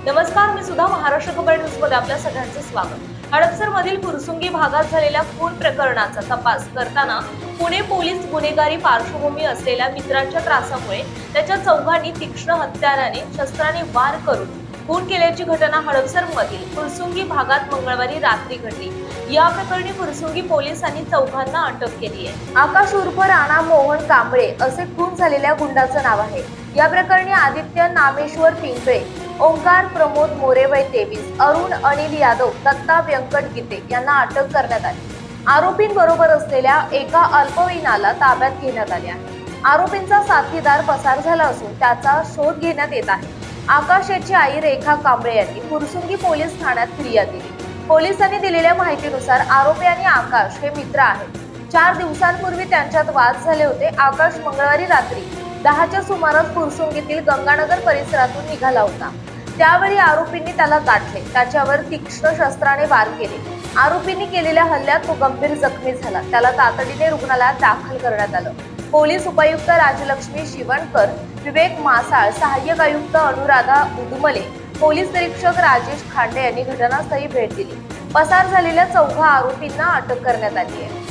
नमस्कार, मी सुद्धा महाराष्ट्र खबर न्यूज मध्ये आपल्या सगळ्यांचे स्वागत। हडपसर मधील फुरसुंगी भागात झालेल्या खून प्रकरणाचा तपास करताना पुणे पोलीस गुन्हेगारी पार्श्वभूमी असलेल्या मित्राच्या त्रासामुळे त्याच्या चौघांनी तीक्ष्ण हत्याराने शस्त्राने वार करून खून केल्याची घटना हडपसर मधील फुरसुंगी भागात मंगळवारी रात्री घडली। या प्रकरणी फुरसुंगी पोलिसांनी चौघांना अटक केली आहे। आकाश उर्फ राणा मोहन कांबळे असे खून झालेल्या गुंडाचं नाव आहे। या प्रकरणी आदित्य नामेश्वर पिंपळे, ओंकार प्रमोद मोरे वय 23, अरुण अनिल यादव, दत्ता व्यंकट गीते यांना अटक करण्यात आली। आरोपींबरोबर असलेल्या एका अल्पवयीनाला ताब्यात घेण्यात आले आहे। आरोपींचा साथीदार पसार झाला असून त्याचा शोध घेण्यात येत आहे। आकाश याची आई रेखा कांबळे यांनी फुरसुंगी पोलीस ठाण्यात फिर्याद दिली। पोलिसांनी दिलेल्या माहितीनुसार आरोपी आणि आकाश हे मित्र आहेत। 4 दिवसांपूर्वी त्यांच्यात वाद झाले होते। आकाश मंगळवारी रात्री 10च्या सुमारास फुरसुंगीतील गंगानगर परिसरातून निघाला होता। त्यावेळी आरोपींनी त्याला गाठले, त्याच्यावर तीक्ष्ण शस्त्राने वार केले। आरोपींनी केलेल्या हल्ल्यात तो गंभीर जखमी झाला। त्याला तातडीने रुग्णालयात दाखल करण्यात आलं। पोलीस उपायुक्त राजलक्ष्मी शिवणकर, विवेक मासाळ, सहाय्यक आयुक्त अनुराधा उदुमले, पोलीस निरीक्षक राजेश खांडे यांनी घटनास्थळी भेट दिली। पसार झालेल्या चौघा आरोपींना अटक करण्यात आली आहे।